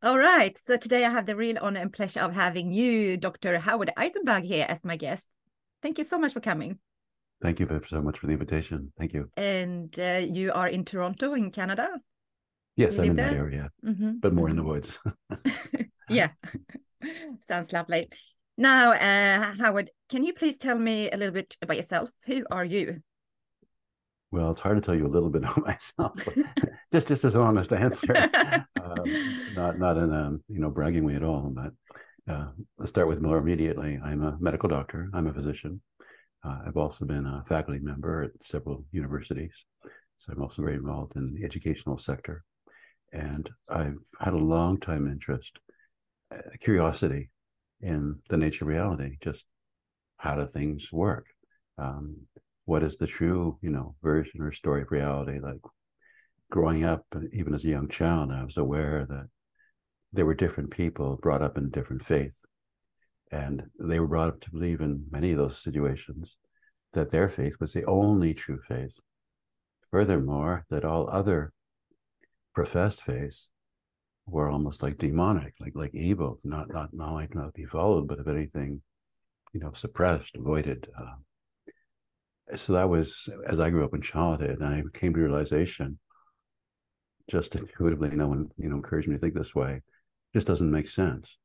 All right. So today I have the real honor and pleasure of having you, Dr. Howard Eisenberg, here as my guest. Thank you so much for coming. Thank you so much for the invitation. Thank you. And you are in Toronto, in Canada. Yes, You I'm live in that there? area, Mm-hmm. but more in the Mm-hmm. woods. Yeah, sounds lovely. Now, Howard, can you please tell me a little bit about yourself? Who are you? Well, it's hard to tell you a little bit of myself, but just as an honest answer, not in a bragging way at all. But let's start with more immediately. I'm a medical doctor. I'm a physician. I've also been a faculty member at several universities, so I'm also very involved in the educational sector. And I've had a long time interest, curiosity in the nature of reality. Just how do things work? Um, what is the true, version or story of reality? Like growing up, even as a young child, I was aware that there were different people brought up in different faiths, and they were brought up to believe in many of those situations that their faith was the only true faith. Furthermore, that all other professed faiths were almost like demonic, like evil, not be followed, but if anything, suppressed, avoided. So that was as I grew up in childhood, and I came to realization just intuitively. No one, encouraged me to think this way. This doesn't make sense.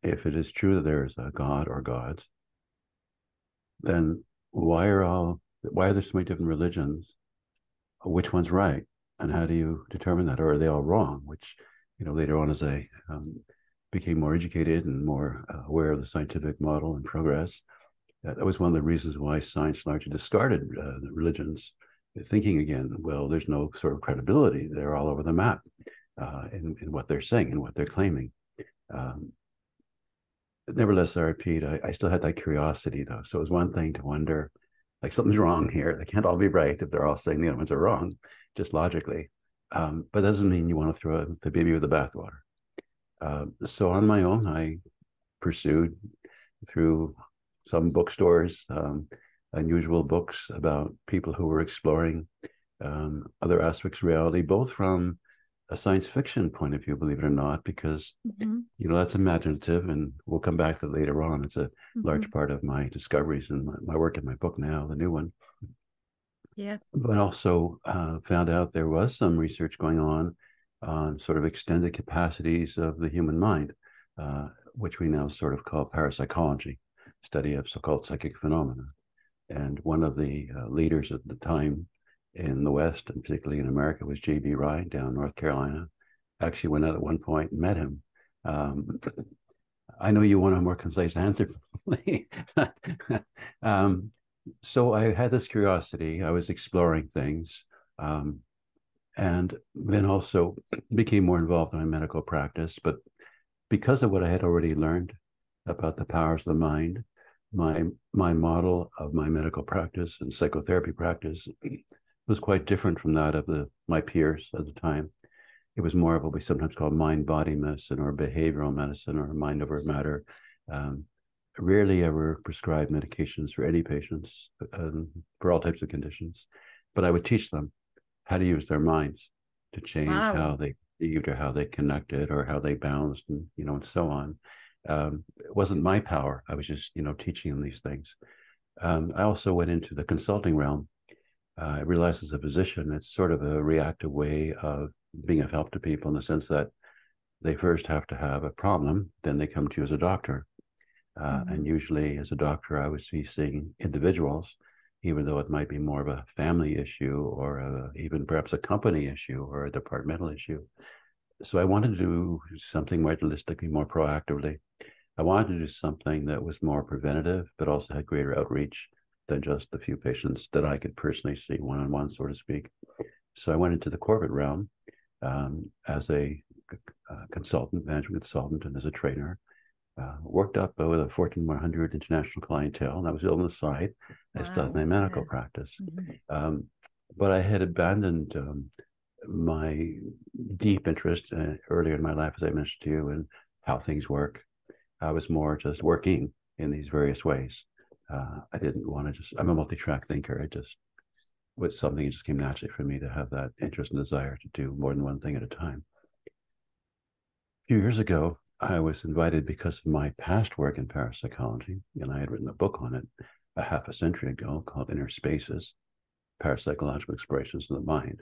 If it is true that there is a God or gods, then why are there so many different religions? Which one's right, and how do you determine that? Or are they all wrong? Which, later on as I became more educated and more aware of the scientific model and progress, that was one of the reasons why science largely discarded religions, thinking again, well, there's no sort of credibility. They're all over the map in what they're saying and what they're claiming. Um, Nevertheless, I repeat, I still had that curiosity, though. So it was one thing to wonder, like, something's wrong here. They can't all be right if they're all saying the other ones are wrong, just logically. But that doesn't mean you want to throw the baby with the bathwater. So on my own, I pursued through some bookstores, unusual books about people who were exploring other aspects of reality, both from a science fiction point of view, believe it or not, because Mm-hmm. that's imaginative, and we'll come back to it later on. It's a Mm-hmm. large part of my discoveries and my work in my book now, the new one. Yeah. But also found out there was some research going on sort of extended capacities of the human mind, which we now sort of call parapsychology, study of so-called psychic phenomena. And one of the leaders at the time in the West, and particularly in America, was J.B. Rye down in North Carolina. I actually went out at one point and met him. Um, I know you want a more concise answer from me. um, so I had this curiosity. I was exploring things, um, and then also became more involved in my medical practice. But because of what I had already learned about the powers of the mind, my model of my medical practice and psychotherapy practice was quite different from that of my peers at the time. It was more of what we sometimes call mind-body medicine or behavioral medicine or mind over matter. Um, Rarely ever prescribed medications for any patients for all types of conditions, but I would teach them how to use their minds to change Wow. how they perceived or how they connected or how they balanced, and and so on. It wasn't my power. I was just teaching them these things. I also went into the consulting realm. I realized as a physician, it's sort of a reactive way of being of help to people in the sense that they first have to have a problem, then they come to you as a doctor. Mm-hmm. And usually, as a doctor, I would be seeing individuals, even though it might be more of a family issue or even perhaps a company issue or a departmental issue. So I wanted to do something more holistically, more proactively. I wanted to do something that was more preventative, but also had greater outreach than just the few patients that I could personally see one on one, so to speak. So I went into the corporate realm as a consultant, management consultant, and as a trainer. Worked up with a 1,400 international clientele, and that was on the side. I still had Wow. my medical Yeah. practice. Mm-hmm. Um, but I had abandoned my deep interest earlier in my life, as I mentioned to you, in how things work. I was more just working in these various ways. I didn't want to I'm a multi-track thinker. I just was something that just came naturally for me to have that interest and desire to do more than one thing at a time. few years ago, I was invited because of my past work in parapsychology, and I had written a book on it a half a century ago called Inner Spaces, Parapsychological Explorations of the Mind.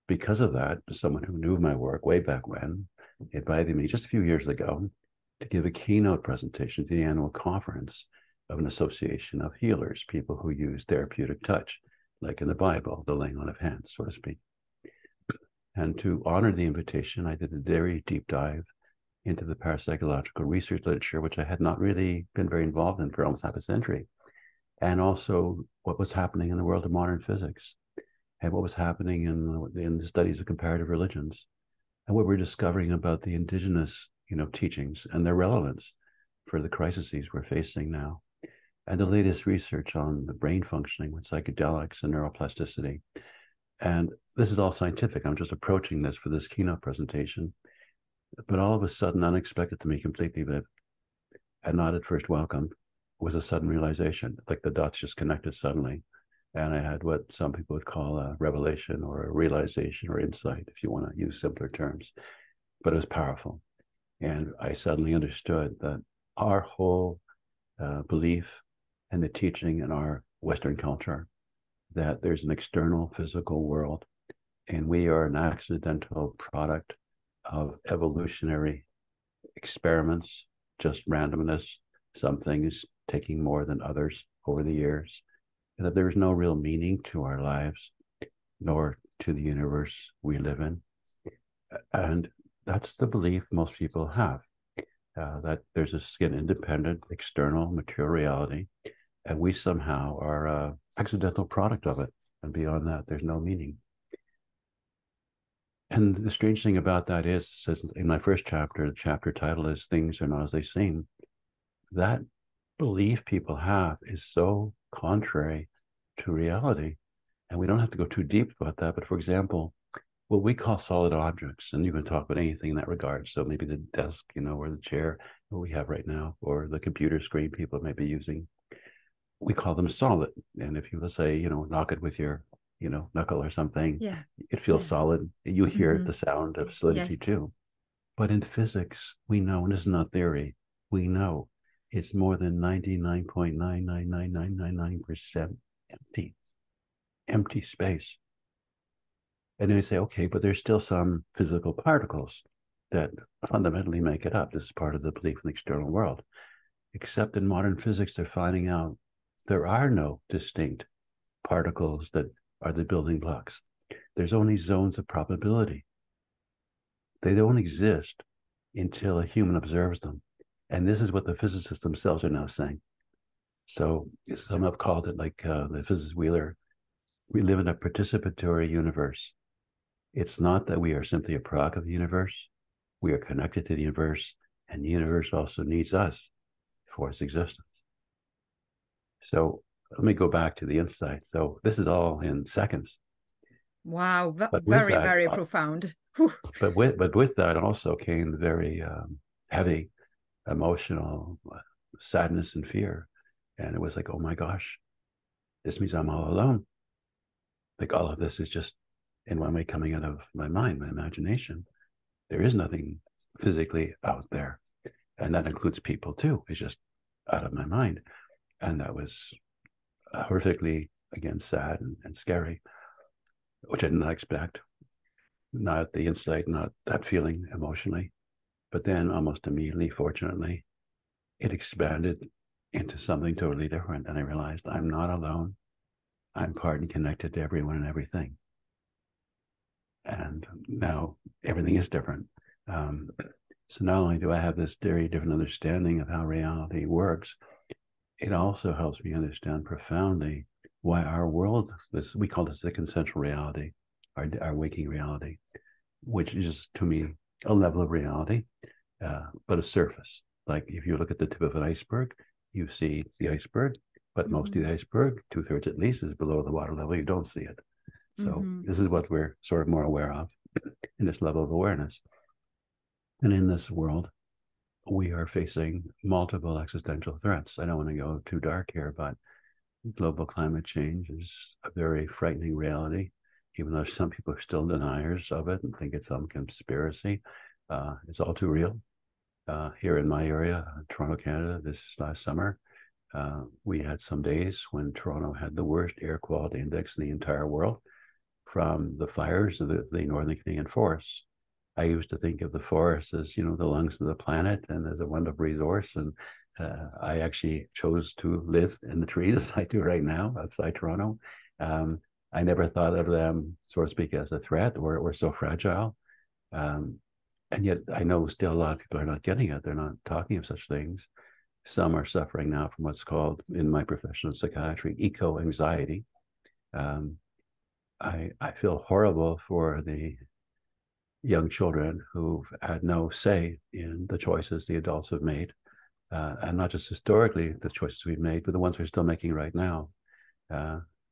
Because of that, someone who knew my work way back when invited me just a few years ago to give a keynote presentation to the annual conference of an association of healers, people who use therapeutic touch, like in the Bible, the laying on of hands, so to speak. And to honor the invitation, I did a very deep dive into the parapsychological research literature, which I had not really been very involved in for almost half a century, and also what was happening in the world of modern physics, and what was happening in the studies of comparative religions, and what we're discovering about the indigenous, teachings and their relevance for the crises we're facing now, and the latest research on the brain functioning with psychedelics and neuroplasticity. And this is all scientific. I'm just approaching this for this keynote presentation, but all of a sudden, unexpected to me, completely vivid, and not at first welcome, was a sudden realization, like the dots just connected suddenly. And I had what some people would call a revelation or a realization or insight, if you want to use simpler terms, but it was powerful. And I suddenly understood that our whole belief and the teaching in our Western culture that there's an external physical world, and we are an accidental product of evolutionary experiments, just randomness, some things taking more than others over the years, and that there's no real meaning to our lives, nor to the universe we live in. And that's the belief most people have, that there's a skin-independent, external, material reality, and we somehow are an accidental product of it. And beyond that, there's no meaning. And the strange thing about that is, it says in my first chapter, the chapter title is Things Are Not As They Seem. That belief people have is so contrary to reality. And we don't have to go too deep about that. But for example, what we call solid objects, and you can talk about anything in that regard. So maybe the desk, or the chair that we have right now, or the computer screen people may be using, we call them solid. And if you will say, knock it with your, knuckle or something, it feels solid. You hear the sound of solidity too. But in physics, we know, and this is not theory, we know it's more than 99.99999% empty space. And then you say, okay, but there's still some physical particles that fundamentally make it up. This is part of the belief in the external world. Except in modern physics, they're finding out there are no distinct particles that are the building blocks. There's only zones of probability. They don't exist until a human observes them. And this is what the physicists themselves are now saying. So some have called it, like the physicist Wheeler, we live in a participatory universe. It's not that we are simply a product of the universe. We are connected to the universe, and the universe also needs us for its existence. So let me go back to the insight. So this is all in seconds. Wow, very, very profound. But with that also came very heavy emotional sadness and fear. And it was like, oh my gosh, this means I'm all alone. Like all of this is just in one way coming out of my mind, my imagination. There is nothing physically out there. And that includes people too. It's just out of my mind. And that was horrifically, again, sad and scary, which I did not expect. Not the insight, not that feeling emotionally. But then almost immediately, fortunately, it expanded into something totally different. And I realized I'm not alone. I'm part and connected to everyone and everything. And now everything is different. So not only do I have this very different understanding of how reality works, it also helps me understand profoundly why our world, we call this the consensual reality, our waking reality, which is to me a level of reality, but a surface. Like if you look at the tip of an iceberg, you see the iceberg, but most of the iceberg, 2/3 at least, is below the water level. You don't see it. So this is what we're sort of more aware of in this level of awareness. And in this world, we are facing multiple existential threats. I don't want to go too dark here, but global climate change is a very frightening reality, even though some people are still deniers of it and think it's some conspiracy. It's all too real. Here in my area, Toronto, Canada, this last summer, we had some days when Toronto had the worst air quality index in the entire world from the fires of the Northern Canadian forests. I used to think of the forest as, the lungs of the planet and as a wonderful resource. And I actually chose to live in the trees I do right now outside Toronto. I never thought of them, so to speak, as a threat or so fragile. And yet I know still a lot of people are not getting it. They're not talking of such things. Some are suffering now from what's called, in my profession of psychiatry, eco-anxiety. I feel horrible for the young children who've had no say in the choices the adults have made, and not just historically the choices we've made, but the ones we're still making right now.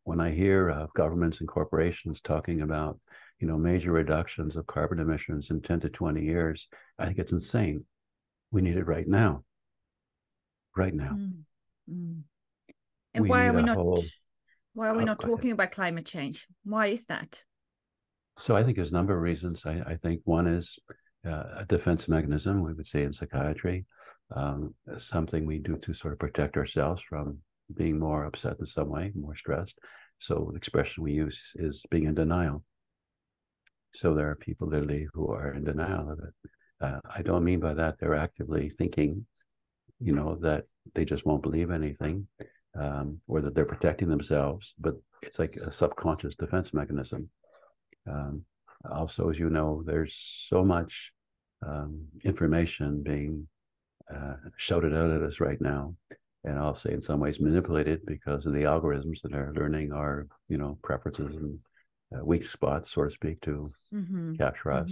When I hear of governments and corporations talking about, major reductions of carbon emissions in 10 to 20 years, I think it's insane. We need it right now. Right now. And why are we not? Why are we not Go ahead. talking about climate change? Why is that? So I think there's a number of reasons. I think one is a defense mechanism, we would say in psychiatry, something we do to sort of protect ourselves from being more upset in some way, more stressed. So the expression we use is being in denial. So there are people literally who are in denial of it. I don't mean by that they're actively thinking, that they just won't believe anything, or that they're protecting themselves, but it's like a subconscious defense mechanism. Also, as you know, there's so much information being shouted out at us right now, and I'll say in some ways manipulated because of the algorithms that are learning our, preferences and weak spots, so to speak, to capture us.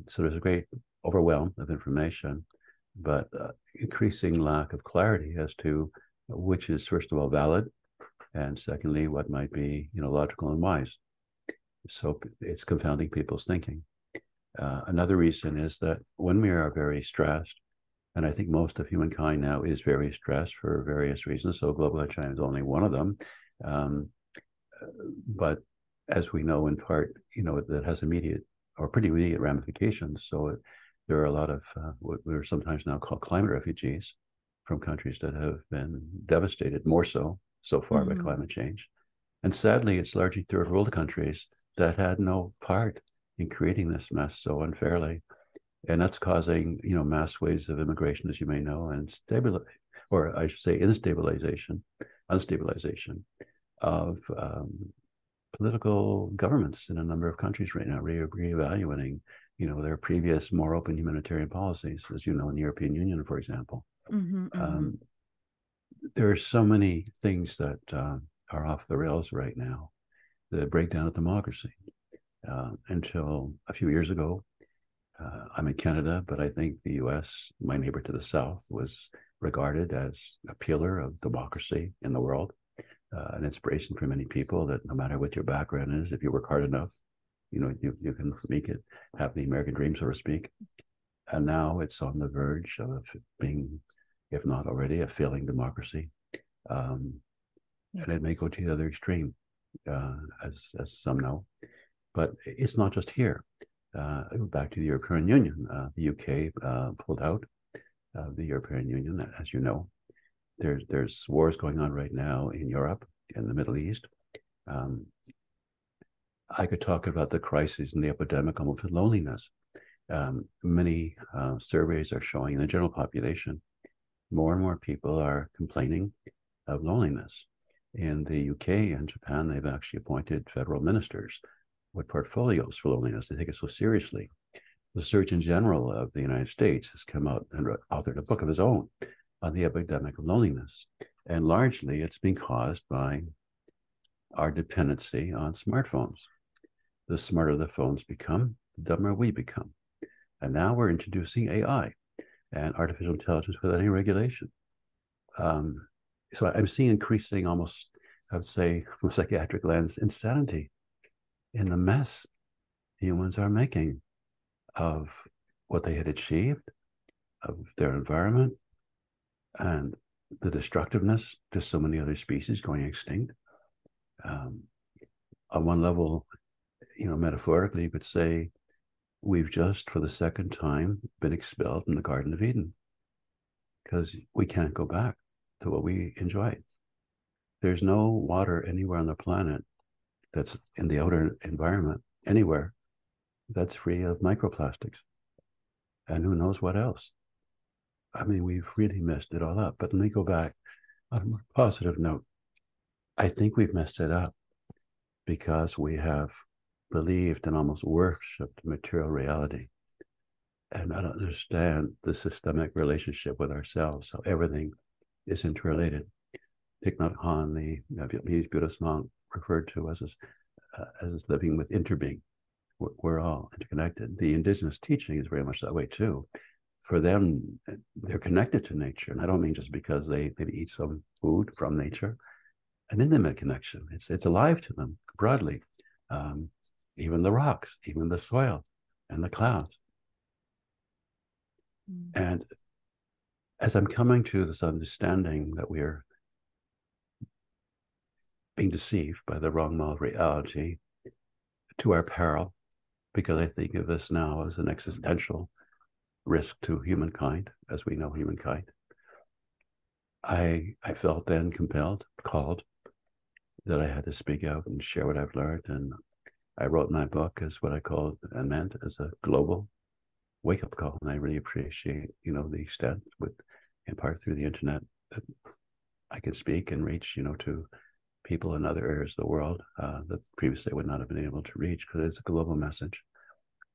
So there's a great overwhelm of information, but increasing lack of clarity as to which is, first of all, valid, and secondly, what might be, logical and wise. So it's confounding people's thinking. Another reason is that when we are very stressed, and I think most of humankind now is very stressed for various reasons, so global headshine is only one of them. But as we know, in part, that has immediate or pretty immediate ramifications. So there are a lot of what we're sometimes now called climate refugees from countries that have been devastated more so far by climate change. And sadly, it's largely third world countries that had no part in creating this mess so unfairly. And that's causing, mass waves of immigration, as you may know, and unstabilization of political governments in a number of countries right now, reevaluating, their previous more open humanitarian policies, as you know, in the European Union, for example. There are so many things that are off the rails right now. The breakdown of democracy. Until a few years ago, I'm in Canada, but I think the US, my neighbor to the south, was regarded as a pillar of democracy in the world, an inspiration for many people that no matter what your background is, if you work hard enough, you can make it, have the American dream, so to speak. And now it's on the verge of being, if not already, a failing democracy. And it may go to the other extreme, as some know. But it's not just here. Back to the European Union. The UK pulled out of the European Union, as you know. There's wars going on right now in Europe, in the Middle East. I could talk about the crisis and the epidemic of loneliness. Many surveys are showing in the general population, more and more people are complaining of loneliness. In the UK and Japan, they've actually appointed federal ministers with portfolios for loneliness. They take it so seriously. The Surgeon General of the United States has come out and authored a book of his own on the epidemic of loneliness. And largely it's being caused by our dependency on smartphones. The smarter the phones become, the dumber we become. And now we're introducing AI and artificial intelligence without any regulation. So I'm seeing increasing almost, I would say, from a psychiatric lens, insanity in the mess humans are making of what they had achieved, of their environment, and the destructiveness to so many other species going extinct. On one level, metaphorically, you could say we've just, for the second time, been expelled from the Garden of Eden because we can't go back to what we enjoyed. There's no water anywhere on the planet that's in the outer environment, anywhere, that's free of microplastics. And who knows what else? I mean, we've really messed it all up. But let me go back on a more positive note. I think we've messed it up because we have believed and almost worshipped material reality and not understand the systemic relationship with ourselves. So everything is interrelated. Thich Nhat Hanh, the Vietnamese Buddhist monk, referred to as living with interbeing. We're all interconnected. The indigenous teaching is very much that way too. For them, they're connected to nature. And I don't mean just because they eat some food from nature. An intimate connection. It's alive to them broadly. Even the rocks, even the soil and the clouds. And as I'm coming to this understanding that we are being deceived by the wrong model of reality to our peril, because I think of this now as an existential risk to humankind, as we know humankind, I felt then compelled, called, that I had to speak out and share what I've learned. And I wrote my book as what I called and meant as a global wake-up call. And I really appreciate, the extent in part through the internet, that I could speak and reach, to people in other areas of the world that previously I would not have been able to reach, because it's a global message.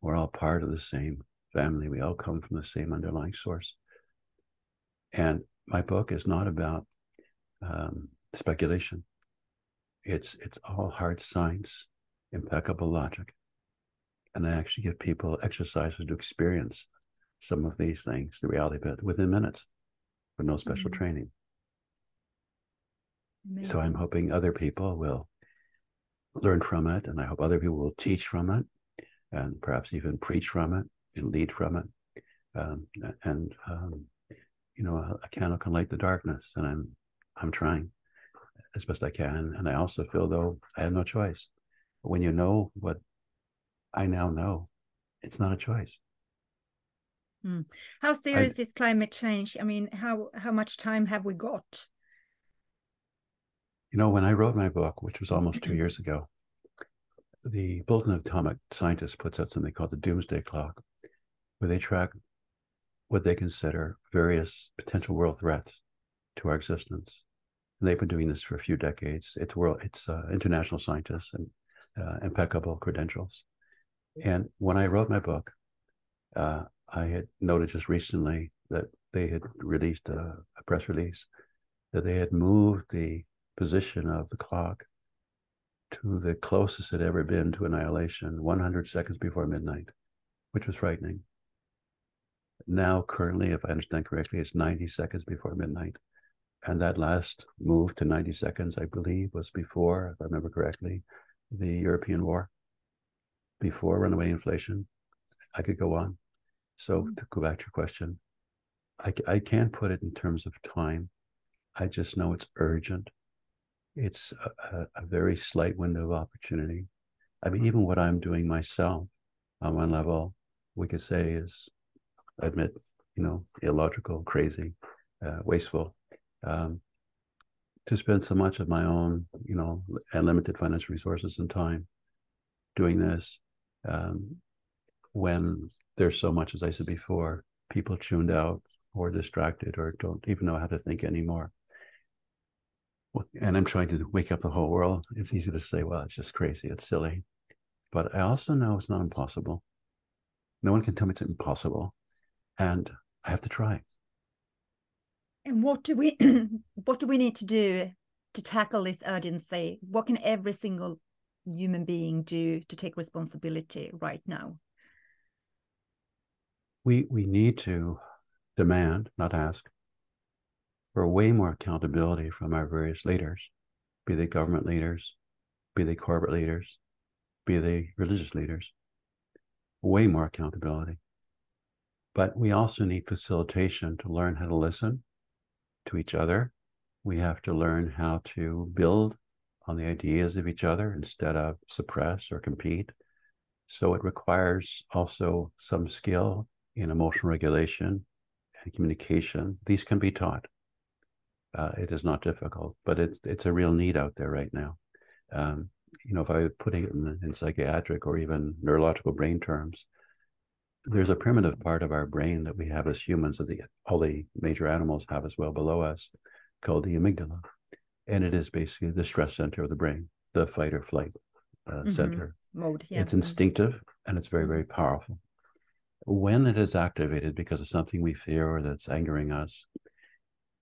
We're all part of the same family. We all come from the same underlying source. And my book is not about speculation. It's all hard science, impeccable logic. And I actually give people exercises to experience some of these things, the reality of it, within minutes, with no special training. Amazing. So I'm hoping other people will learn from it, and I hope other people will teach from it, and perhaps even preach from it and lead from it. A candle can light the darkness, and I'm trying as best I can. And I also feel, though, I have no choice. But when you know what I now know, it's not a choice. How serious is climate change? I mean, how much time have we got? When I wrote my book, which was almost 2 years ago, the Bulletin of Atomic Scientists puts out something called the Doomsday Clock, where they track what they consider various potential world threats to our existence. And they've been doing this for a few decades. It's international scientists and impeccable credentials. And when I wrote my book, I had noted just recently that they had released a press release that they had moved the position of the clock to the closest it had ever been to annihilation, 100 seconds before midnight, which was frightening. Now, currently, if I understand correctly, it's 90 seconds before midnight. And that last move to 90 seconds, I believe, was before, if I remember correctly, the European war, before runaway inflation. I could go on. So to go back to your question, I can't put it in terms of time. I just know it's urgent. It's a very slight window of opportunity. I mean, even what I'm doing myself on one level, we could say is, admit, illogical, crazy, wasteful. To spend so much of my own, and limited financial resources and time doing this, when there's so much, as I said before, people tuned out or distracted or don't even know how to think anymore. And I'm trying to wake up the whole world. It's easy to say, well, it's just crazy, it's silly. But I also know it's not impossible. No one can tell me it's impossible. And I have to try. And what do we need to do to tackle this urgency? What can every single human being do to take responsibility right now? We need to demand, not ask, for way more accountability from our various leaders, be they government leaders, be they corporate leaders, be they religious leaders. Way more accountability. But we also need facilitation to learn how to listen to each other. We have to learn how to build on the ideas of each other instead of suppress or compete. So it requires also some skill in emotional regulation and communication. These can be taught. It is not difficult, but it's a real need out there right now. If I put it in psychiatric or even neurological brain terms, there's a primitive part of our brain that we have as humans that all the major animals have as well below us, called the amygdala. And it is basically the stress center of the brain, the fight or flight center. Mode, yeah. It's instinctive and it's very, very powerful. When it is activated because of something we fear or that's angering us,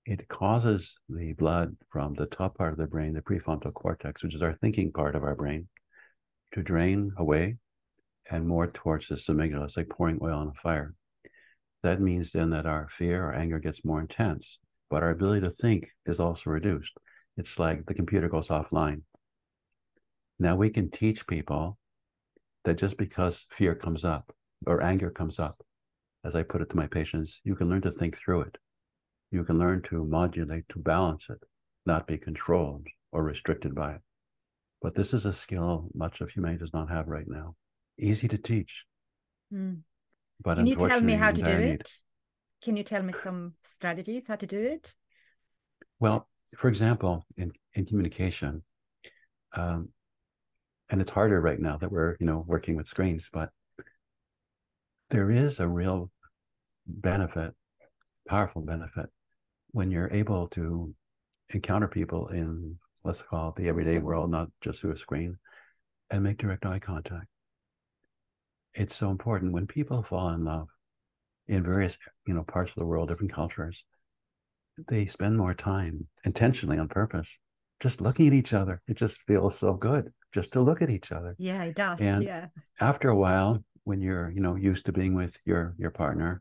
it causes the blood from the top part of the brain, the prefrontal cortex, which is our thinking part of our brain, to drain away and more towards this amygdala. It's like pouring oil on a fire. That means then that our fear or anger gets more intense, but our ability to think is also reduced. It's like the computer goes offline. Now we can teach people that just because fear comes up or anger comes up, as I put it to my patients, you can learn to think through it. You can learn to modulate, to balance it, not be controlled or restricted by it. But this is a skill much of humanity does not have right now. Easy to teach. But can you tell me how to do need. it? Can you tell me some strategies how to do it? Well, for example, in communication, and it's harder right now that we're working with screens, but there is a real benefit, powerful benefit, when you're able to encounter people in, let's call it the everyday world, not just through a screen, and make direct eye contact. It's so important. When people fall in love in various parts of the world, different cultures, they spend more time intentionally on purpose just looking at each other. It just feels so good just to look at each other. Yeah, it does. And yeah, after a while, when you're used to being with your partner,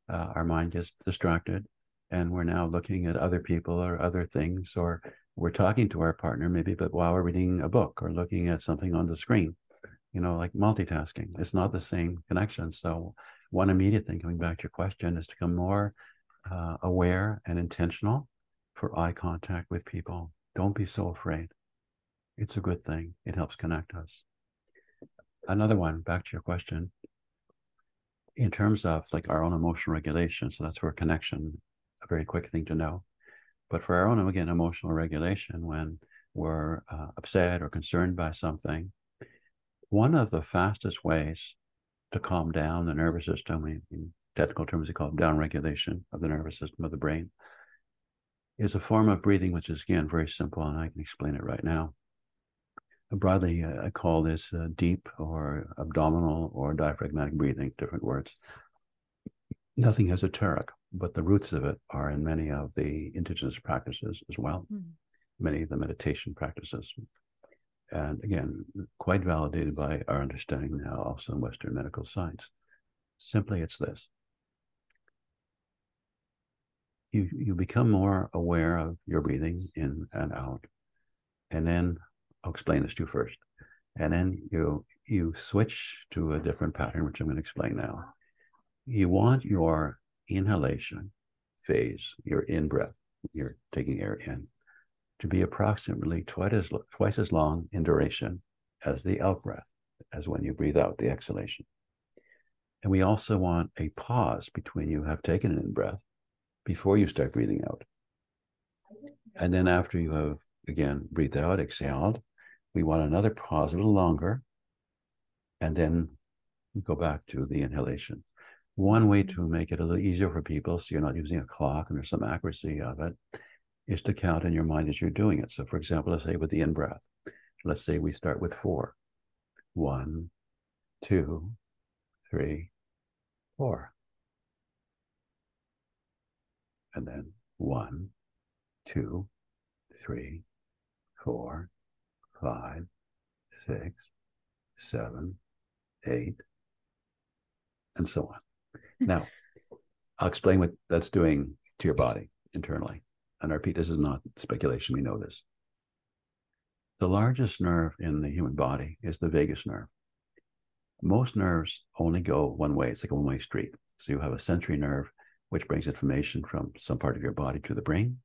our mind gets distracted, and we're now looking at other people or other things, or we're talking to our partner maybe, but while we're reading a book or looking at something on the screen, like multitasking. It's not the same connection. So one immediate thing, coming back to your question, is to become more aware and intentional for eye contact with people. Don't be so afraid. It's a good thing. It helps connect us. Another one, back to your question, in terms of like our own emotional regulation. So that's where connection, a very quick thing to know. But for our own, again, emotional regulation, when we're upset or concerned by something, one of the fastest ways to calm down the nervous system, in technical terms, we call it down regulation of the nervous system of the brain, is a form of breathing, which is, again, very simple, and I can explain it right now. Broadly, I call this deep or abdominal or diaphragmatic breathing, different words. Nothing esoteric, but the roots of it are in many of the indigenous practices as well, many of the meditation practices. And again, quite validated by our understanding now also in Western medical science. Simply, it's this. You become more aware of your breathing in and out. And then I'll explain this to you first. And then you switch to a different pattern, which I'm going to explain now. You want your inhalation phase, your in-breath, you're taking air in, to be approximately twice as long in duration as the out-breath, as when you breathe out, the exhalation. And we also want a pause between you have taken an in-breath before you start breathing out. And then after you have, again, breathed out, exhaled, we want another pause a little longer, and then go back to the inhalation. One way to make it a little easier for people, so you're not using a clock and there's some accuracy of it, is to count in your mind as you're doing it. So for example, let's say with the in-breath, let's say we start with 4. 1, 2, 3, 4. And then 1, 2, 3, 4, 5, 6, 7, 8, and so on. Now, I'll explain what that's doing to your body internally. And I repeat, this is not speculation, we know this. The largest nerve in the human body is the vagus nerve. Most nerves only go one way. It's like a one-way street. So you have a sensory nerve, which brings information from some part of your body to the brain.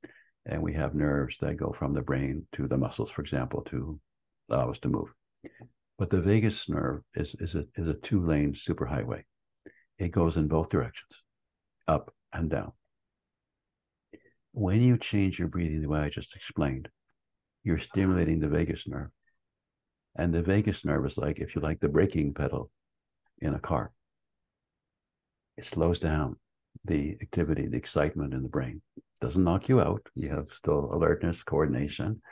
And we have nerves that go from the brain to the muscles, for example, to allow us to move. But the vagus nerve is a two-lane superhighway. It goes in both directions, up and down. When you change your breathing the way I just explained, you're stimulating the vagus nerve. And the vagus nerve is like, if you like, the braking pedal in a car. It slows down the activity, the excitement in the brain. Doesn't knock you out. You have still alertness, coordination,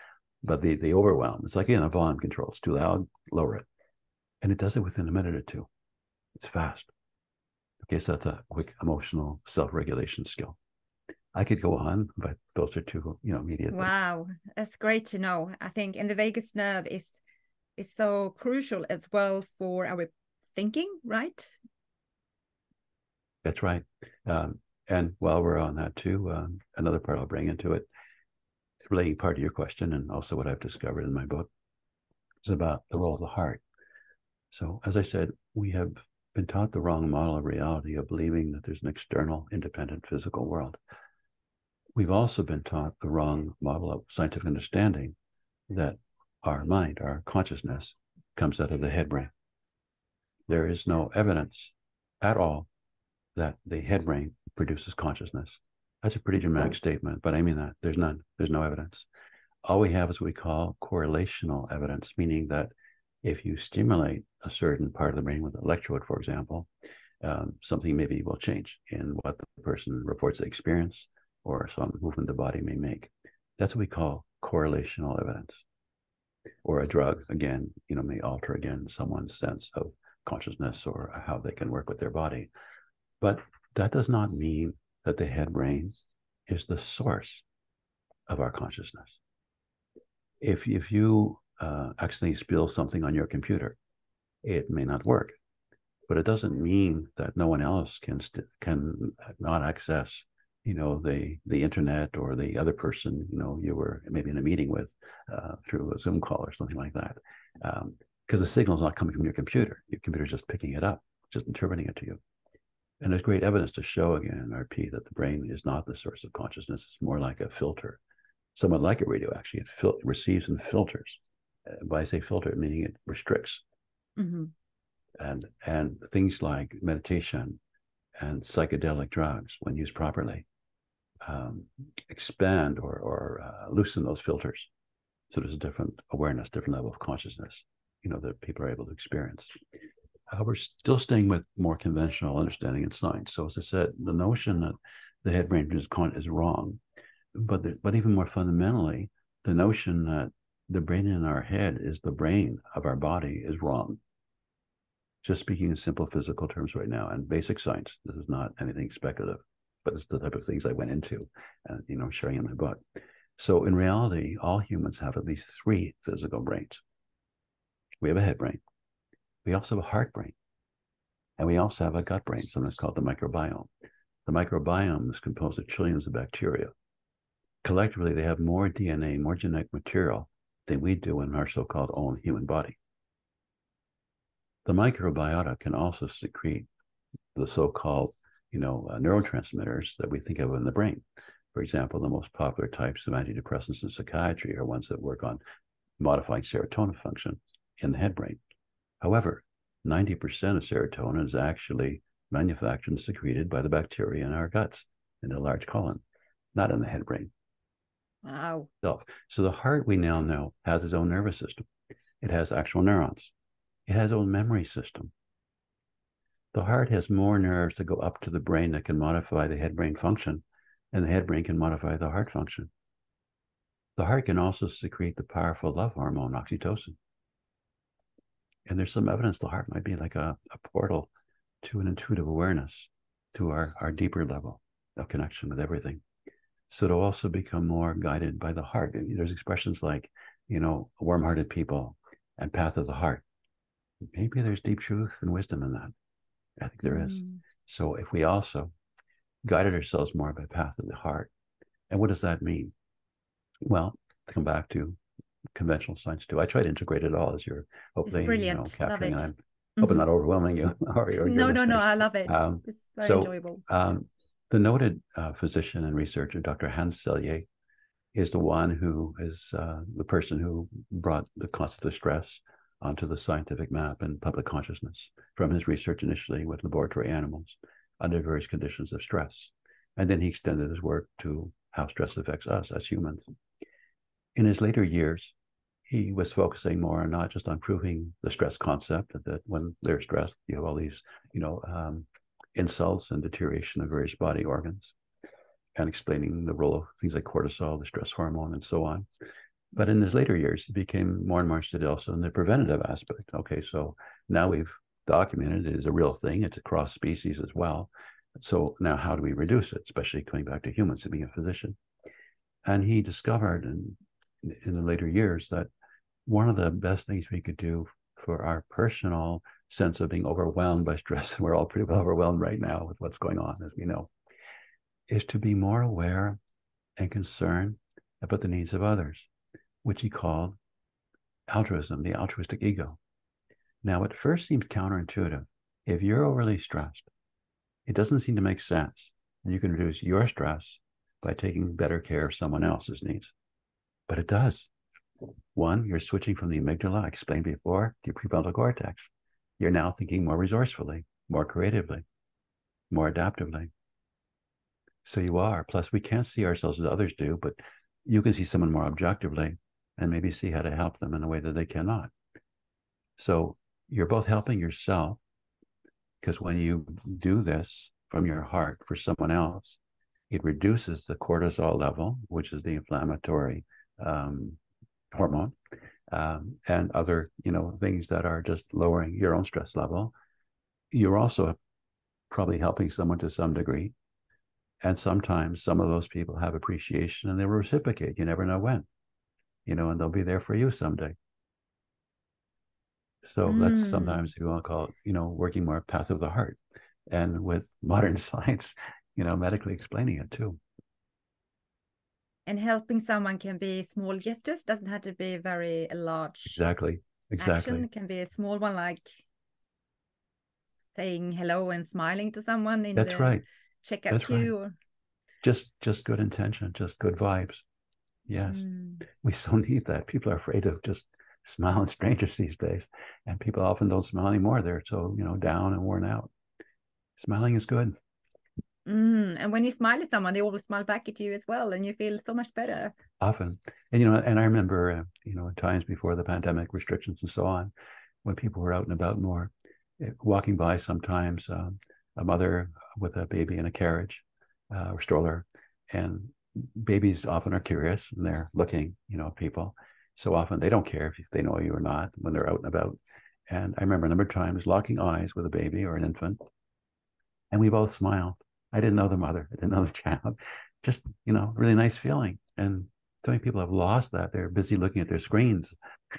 but the overwhelm, it's like, a volume control. It's too loud, lower it. And it does it within a minute or two. It's fast. Okay, so that's a quick emotional self-regulation skill. I could go on, but those are two, immediate. Wow, that's great to know. I think, and the vagus nerve is so crucial as well for our thinking, right? That's right. And while we're on that too, another part I'll bring into it, relating part of your question and also what I've discovered in my book, is about the role of the heart. So as I said, we have been taught the wrong model of reality of believing that there's an external, independent physical world. We've also been taught the wrong model of scientific understanding that our mind, our consciousness, comes out of the head brain. There is no evidence at all that the head brain produces consciousness. That's a pretty dramatic statement, but I mean that. There's none. There's no evidence. All we have is what we call correlational evidence, meaning that if you stimulate a certain part of the brain with an electrode, for example, something maybe will change in what the person reports they experience or some movement the body may make. That's what we call correlational evidence. Or a drug, again, may alter again someone's sense of consciousness or how they can work with their body. But that does not mean that the head brain is the source of our consciousness. If you accidentally spill something on your computer, it may not work, but it doesn't mean that no one else can not access, the internet or the other person, you were maybe in a meeting with through a Zoom call or something like that, because the signal is not coming from your computer. Your computer's just picking it up, just interpreting it to you. And there's great evidence to show, again, RP, that the brain is not the source of consciousness. It's more like a filter, somewhat like a radio, actually. It receives and filters. When I say filter, meaning it restricts. Mm-hmm. And things like meditation and psychedelic drugs, when used properly, expand or loosen those filters. So there's a different awareness, different level of consciousness, that people are able to experience. We're still staying with more conventional understanding in science. So as I said, the notion that the head brain is wrong, but even more fundamentally, the notion that the brain in our head is the brain of our body is wrong. Just speaking in simple physical terms right now and basic science. This is not anything speculative, but it's the type of things I went into and, sharing in my book. So in reality, all humans have at least 3 physical brains. We have a head brain. We also have a heart brain. And we also have a gut brain, sometimes called the microbiome. The microbiome is composed of trillions of bacteria. Collectively, they have more DNA, more genetic material than we do in our so-called own human body. The microbiota can also secrete the so-called, neurotransmitters that we think of in the brain. For example, the most popular types of antidepressants in psychiatry are ones that work on modifying serotonin function in the head brain. However, 90% of serotonin is actually manufactured and secreted by the bacteria in our guts, in the large colon, not in the head brain. Wow. So the heart, we now know, has its own nervous system. It has actual neurons. It has its own memory system. The heart has more nerves that go up to the brain that can modify the head brain function, and the head brain can modify the heart function. The heart can also secrete the powerful love hormone, oxytocin. And there's some evidence the heart might be like a portal to an intuitive awareness, to our deeper level of connection with everything. So to also become more guided by the heart. There's expressions like, warm-hearted people and path of the heart. Maybe there's deep truth and wisdom in that. I think there is. So if we also guided ourselves more by path of the heart, and what does that mean? Well, to come back to conventional science too, I try to integrate it all as you're hopefully, It's brilliant. capturing, love it. and I'm hoping not overwhelming you or your No, listeners. I love it. It's very enjoyable. The noted physician and researcher, Dr. Hans Selye, is the one who is the person who brought the concept of stress onto the scientific map and public consciousness from his research initially with laboratory animals under various conditions of stress. And then he extended his work to how stress affects us as humans. In his later years, he was focusing more on not just on proving the stress concept, that when they're stressed, you have all these, insults and deterioration of various body organs, and explaining the role of things like cortisol, the stress hormone, and so on. But in his later years, he became more and more interested also in the preventative aspect. Okay, so now we've documented it is a real thing. It's across species as well. So now how do we reduce it, especially coming back to humans and being a physician? And he discovered in the later years that one of the best things we could do for our personal sense of being overwhelmed by stress, and we're all pretty well overwhelmed right now with what's going on, as we know, is to be more aware and concerned about the needs of others, which he called altruism, the altruistic ego. Now, at first seems counterintuitive. If you're overly stressed, it doesn't seem to make sense. And you can reduce your stress by taking better care of someone else's needs. But it does. One, you're switching from the amygdala, I explained before, to your prefrontal cortex. You're now thinking more resourcefully, more creatively, more adaptively. So you are. Plus, we can't see ourselves as others do, but you can see someone more objectively and maybe see how to help them in a way that they cannot. So you're both helping yourself, because when you do this from your heart for someone else, it reduces the cortisol level, which is the inflammatory hormone, and other, things that are just lowering your own stress level. You're also probably helping someone to some degree. And sometimes some of those people have appreciation and they will reciprocate. You never know when, and they'll be there for you someday. So that's sometimes, if you want to call it, working more path of the heart. And with modern science, medically explaining it too. And helping someone can be small gestures, doesn't have to be very large. Exactly. Action. It can be a small one, like saying hello and smiling to someone in That's the right. checkout That's queue. Right. Just good intention, just good vibes. Yes. We so need that. People are afraid of just smiling strangers these days. And people often don't smile anymore. They're so, down and worn out. Smiling is good. And when you smile at someone, they always smile back at you as well, and you feel so much better. Often. And, and I remember, times before the pandemic restrictions and so on, when people were out and about more, walking by sometimes, a mother with a baby in a carriage or stroller, and babies often are curious and they're looking, at people. So often they don't care if they know you or not when they're out and about. And I remember a number of times locking eyes with a baby or an infant, and we both smiled. I didn't know the mother. I didn't know the child. Just, really nice feeling. And so many people have lost that. They're busy looking at their screens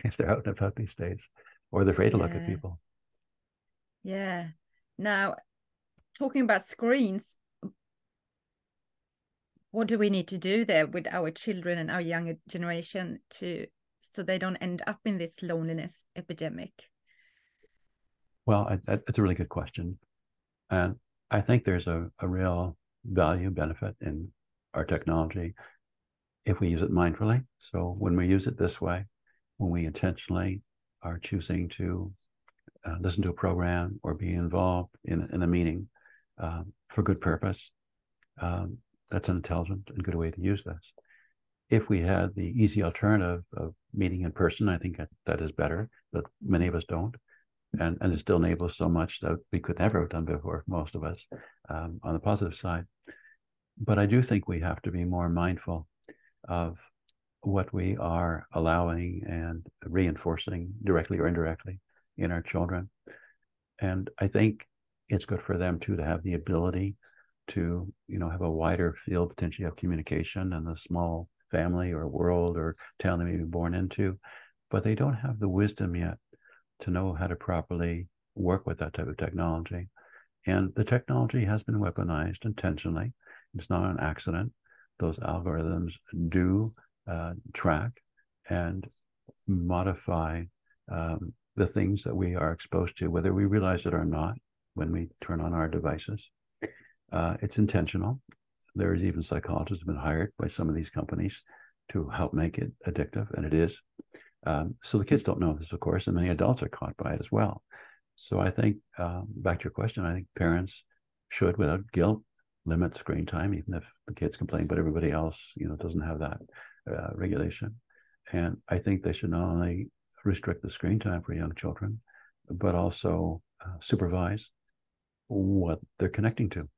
if they're out and about these days, or they're afraid to look at people. Yeah. Now, talking about screens, what do we need to do there with our children and our younger generation so they don't end up in this loneliness epidemic? Well, that's a really good question. And I think there's a real value benefit in our technology if we use it mindfully. So when we use it this way, when we intentionally are choosing to listen to a program or be involved in a meeting for good purpose, that's an intelligent and good way to use this. If we had the easy alternative of meeting in person, I think that is better, but many of us don't. And it still enables so much that we could never have done before, most of us, on the positive side. But I do think we have to be more mindful of what we are allowing and reinforcing directly or indirectly in our children. And I think it's good for them too to have the ability to, have a wider field potentially of communication in the small family or world or town they may be born into, but they don't have the wisdom yet to know how to properly work with that type of technology. And the technology has been weaponized intentionally. It's not an accident. Those algorithms do track and modify the things that we are exposed to, whether we realize it or not, when we turn on our devices. It's intentional. There's even psychologists have been hired by some of these companies to help make it addictive, and it is. So the kids don't know this, of course, and many adults are caught by it as well. So I think, back to your question, I think parents should, without guilt, limit screen time, even if the kids complain, but everybody else, doesn't have that regulation. And I think they should not only restrict the screen time for young children, but also supervise what they're connecting to.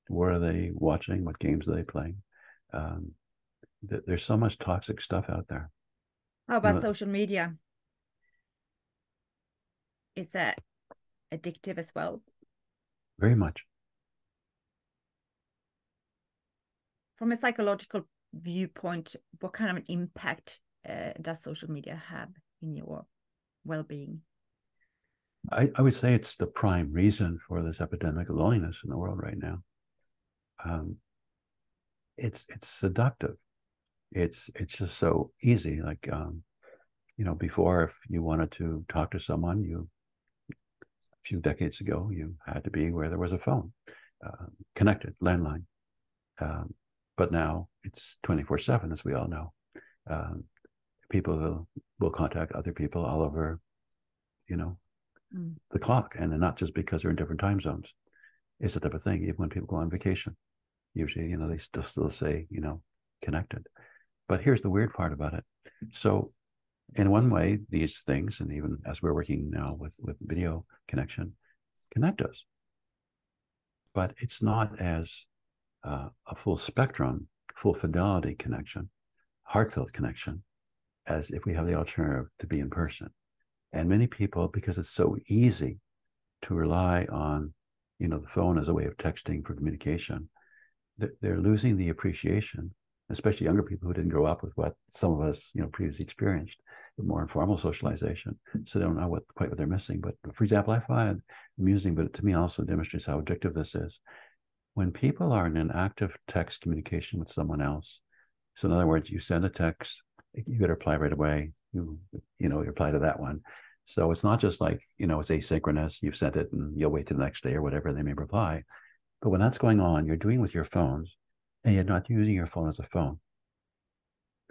What are they watching? What games are they playing? There's so much toxic stuff out there. How about social media? Is that addictive as well? Very much. From a psychological viewpoint, what kind of an impact does social media have in your well-being? I would say it's the prime reason for this epidemic of loneliness in the world right now. It's seductive. It's just so easy. Like, before, if you wanted to talk to someone, a few decades ago, you had to be where there was a phone, connected, landline. But now it's 24/7, as we all know. People will contact other people all over, the clock, and not just because they're in different time zones. It's the type of thing. Even when people go on vacation, usually, they still say, connected. But here's the weird part about it. So in one way, these things, and even as we're working now with video connection, connect us. But it's not as a full spectrum, full fidelity connection, heartfelt connection, as if we have the alternative to be in person. And many people, because it's so easy to rely on, the phone as a way of texting for communication, they're losing the appreciation, especially younger people who didn't grow up with what some of us, previously experienced, with more informal socialization. So they don't know quite what they're missing. But for example, I find it amusing, but to me also demonstrates how addictive this is. When people are in an active text communication with someone else, so in other words, you send a text, you got to reply right away. You reply to that one. So it's not just like, it's asynchronous. You've sent it and you'll wait till the next day or whatever they may reply. But when that's going on, you're doing with your phones, and you're not using your phone as a phone.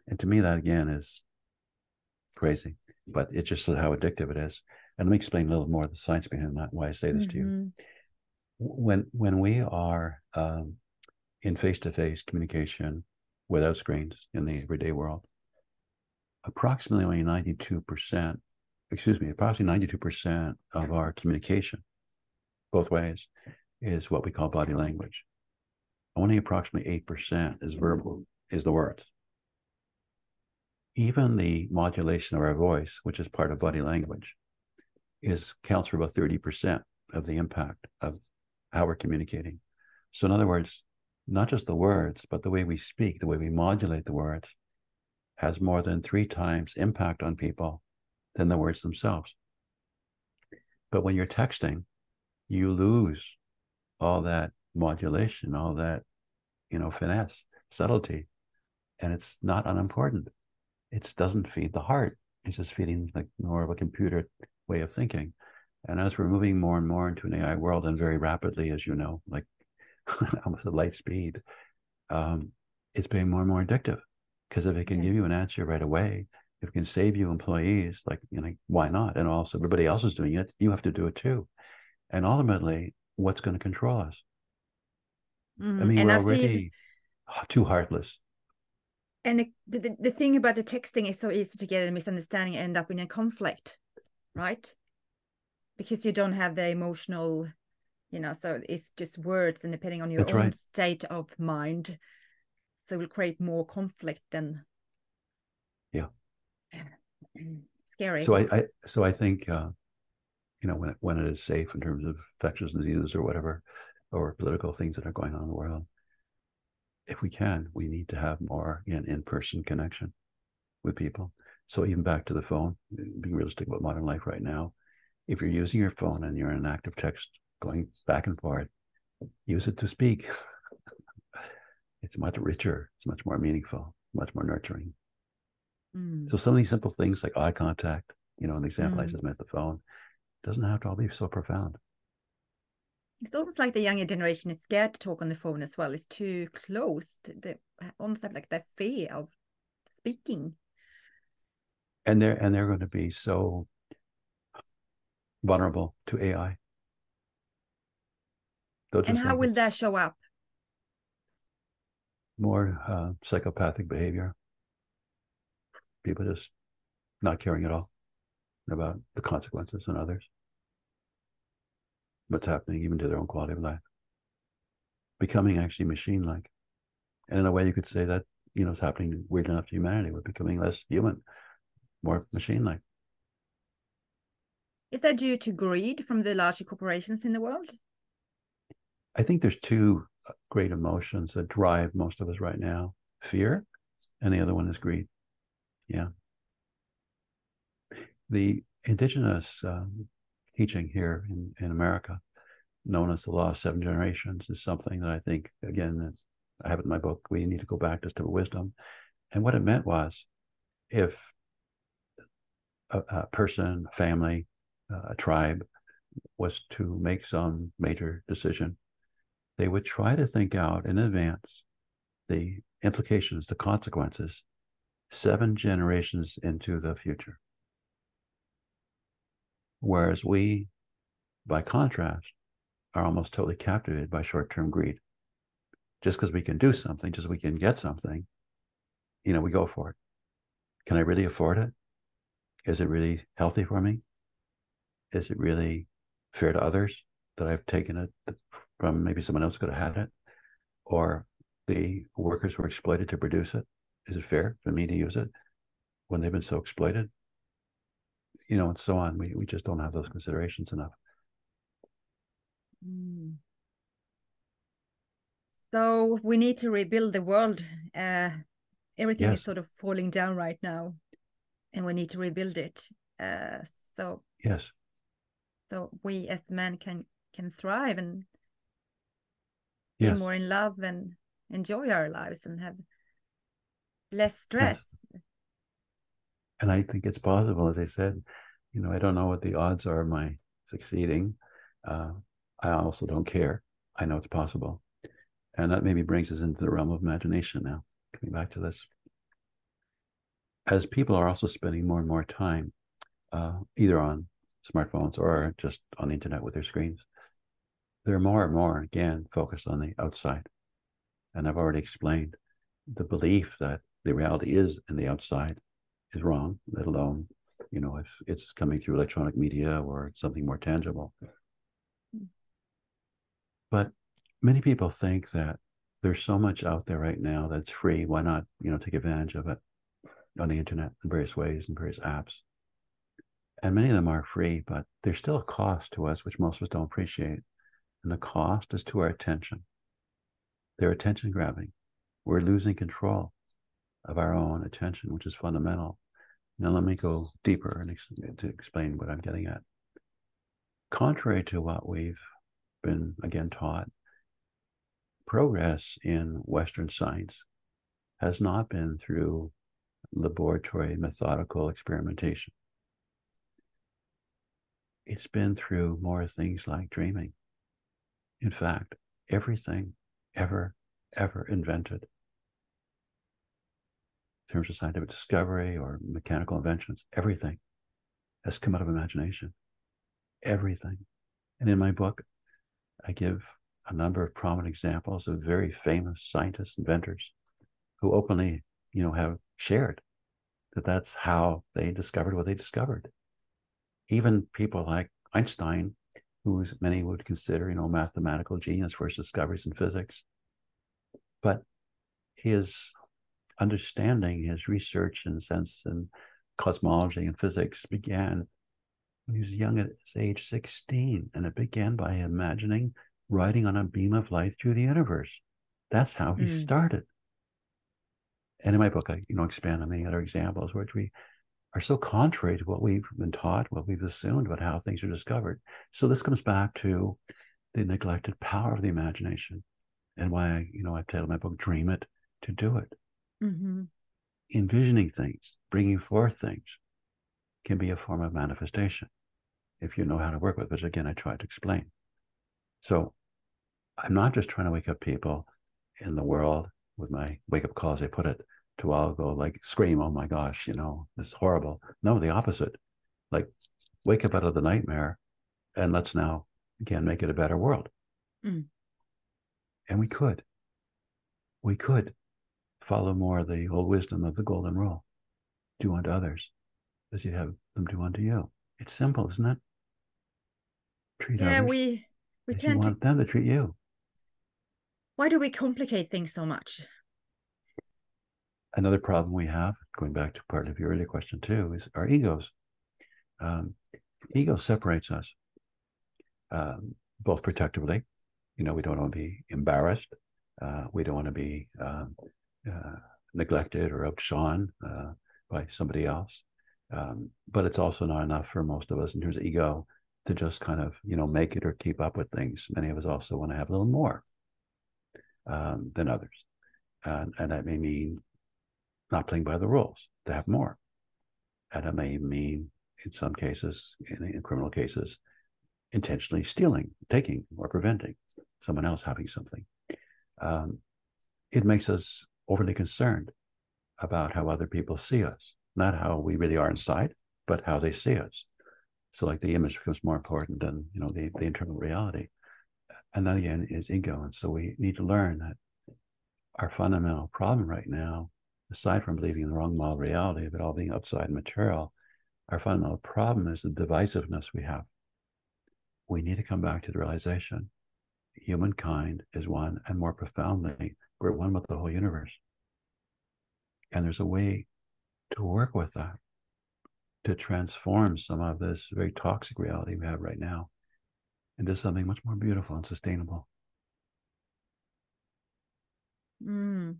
And to me, that again is crazy, but it's just how addictive it is. And let me explain a little more of the science behind that, why I say this to you. When we are in face-to-face communication without screens in the everyday world, approximately 92% of our communication, both ways, is what we call body language. Only approximately 8% is verbal, is the words. Even the modulation of our voice, which is part of body language, counts for about 30% of the impact of how we're communicating. So in other words, not just the words, but the way we speak, the way we modulate the words, has more than 3 times impact on people than the words themselves. But when you're texting, you lose all that modulation, all that, finesse, subtlety, and it's not unimportant. It doesn't feed the heart. It's just feeding like more of a computer way of thinking. And as we're moving more and more into an AI world, and very rapidly, as you know, like almost at light speed, it's being more and more addictive. Because if it can give you an answer right away, if it can save you employees, like, why not? And also everybody else is doing it, you have to do it too. And ultimately, what's going to control us? I mean, we're already too heartless. And the thing about the texting is so easy to get a misunderstanding and end up in a conflict, right? Because you don't have the emotional, so it's just words, and depending on your own state of mind, so it will create more conflict than scary. So I think when it is safe in terms of infectious diseases or whatever, or political things that are going on in the world, if we we need to have more in-person connection with people. So even back to the phone, being realistic about modern life right now, if you're using your phone and you're in an active text going back and forth, use it to speak. It's much richer. It's much more meaningful, much more nurturing. So some of these simple things like eye contact, an example I just made the phone, doesn't have to all be so profound. It's almost like the younger generation is scared to talk on the phone as well. It's too close. They almost have like that fear of speaking. And they're going to be so vulnerable to AI. And how will that show up? More psychopathic behavior. People just not caring at all about the consequences on others. What's happening even to their own quality of life. Becoming actually machine-like. And in a way you could say that, it's happening weird enough to humanity. We're becoming less human, more machine-like. Is that due to greed from the larger corporations in the world? I think there's two great emotions that drive most of us right now. Fear, and the other one is greed. Yeah. The indigenous teaching here in America, known as the law of 7 generations, is something that I think, again, I have it in my book, we need to go back just to wisdom. And what it meant was, if a person, a family, a tribe was to make some major decision, they would try to think out in advance the implications, the consequences, 7 generations into the future. Whereas we, by contrast, are almost totally captivated by short-term greed. Just because we can do something, just we can get something, we go for it. Can I really afford it? Is it really healthy for me? Is it really fair to others that I've taken it from maybe someone else could have had it? Or the workers were exploited to produce it. Is it fair for me to use it when they've been so exploited? And so on. We just don't have those considerations enough. So we need to rebuild the world. Everything Yes. is sort of falling down right now, and we need to rebuild it. So yes. So we as men can thrive and be yes. more in love and enjoy our lives and have less stress. Yes. And I think it's possible, as I said, I don't know what the odds are of my succeeding. I also don't care. I know it's possible. And that maybe brings us into the realm of imagination now, coming back to this. As people are also spending more and more time either on smartphones or just on the internet with their screens, they're more and more, again, focused on the outside. And I've already explained the belief that the reality is in the outside is wrong, let alone, if it's coming through electronic media or something more tangible. But many people think that there's so much out there right now that's free. Why not, take advantage of it on the internet in various ways and various apps? And many of them are free, but there's still a cost to us, which most of us don't appreciate. And the cost is to our attention. They're attention grabbing. We're losing control of our own attention, which is fundamental. Now, let me go deeper and to explain what I'm getting at. Contrary to what we've been, again, taught, progress in Western science has not been through laboratory methodical experimentation. It's been through more things like dreaming. In fact, everything ever invented, in terms of scientific discovery or mechanical inventions, everything has come out of imagination. Everything. And in my book, I give a number of prominent examples of very famous scientists, inventors, who openly, have shared that that's how they discovered what they discovered. Even people like Einstein, who many would consider, mathematical genius for his discoveries in physics. But his understanding, his research in sense in cosmology and physics began when he was young at age 16. And it began by imagining riding on a beam of light through the universe. That's how he started. And in my book, I expand on many other examples which we are so contrary to what we've been taught, what we've assumed about how things are discovered. So this comes back to the neglected power of the imagination and why, I've titled my book, Dream It to Do It. Mm-hmm. Envisioning things, bringing forth things can be a form of manifestation if you know how to work with it, which again, I tried to explain. So I'm not just trying to wake up people in the world with my wake up call, as I put it, to all go like scream, oh my gosh, this is horrible. No, the opposite. Like wake up out of the nightmare and let's now again make it a better world. Mm. And we could follow more the old wisdom of the golden rule. Do unto others as you have them do unto you. It's simple, isn't it? Treat others we as you tend want them to treat you. Why do we complicate things so much? Another problem we have, going back to part of your earlier question too, is our egos. Ego separates us, both protectively. We don't want to be embarrassed. We don't want to be neglected or outshone by somebody else. But it's also not enough for most of us in terms of ego to just kind of, make it or keep up with things. Many of us also want to have a little more than others. And that may mean not playing by the rules, to have more. And it may mean, in some cases, in criminal cases, intentionally stealing, taking, or preventing someone else having something. It makes us overly concerned about how other people see us, not how we really are inside, but how they see us. So like the image becomes more important than, the internal reality. And that again is ego. And so we need to learn that our fundamental problem right now, aside from believing in the wrong model reality of it all being outside material, our fundamental problem is the divisiveness we have. We need to come back to the realization humankind is one, and more profoundly, we're one with the whole universe. And there's a way to work with that, to transform some of this very toxic reality we have right now into something much more beautiful and sustainable. Mm.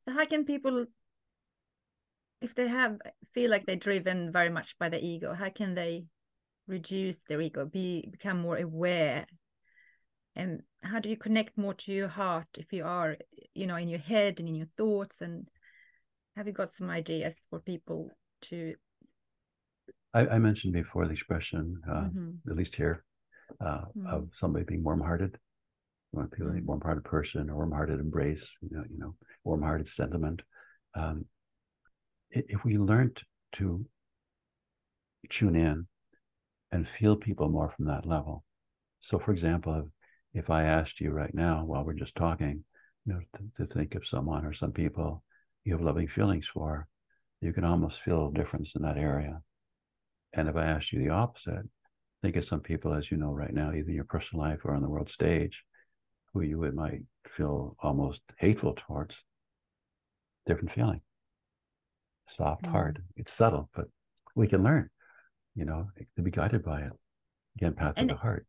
So how can people, if they feel like they're driven very much by the ego, how can they reduce their ego, become more aware? And how do you connect more to your heart if you are, in your head and in your thoughts? And have you got some ideas for people to? I mentioned before the expression, at least here, of somebody being warm-hearted. You want to feel a warm-hearted person, a warm-hearted embrace, warm-hearted sentiment. If we learned to tune in and feel people more from that level. So, for example, if I asked you right now while we're just talking, to think of someone or some people you have loving feelings for, you can almost feel a difference in that area. And if I asked you the opposite, think of some people, as you know right now, either in your personal life or on the world stage, who you might feel almost hateful towards. Different feeling. Soft, hard. It's subtle, but we can learn, to be guided by it. Again, path of the heart.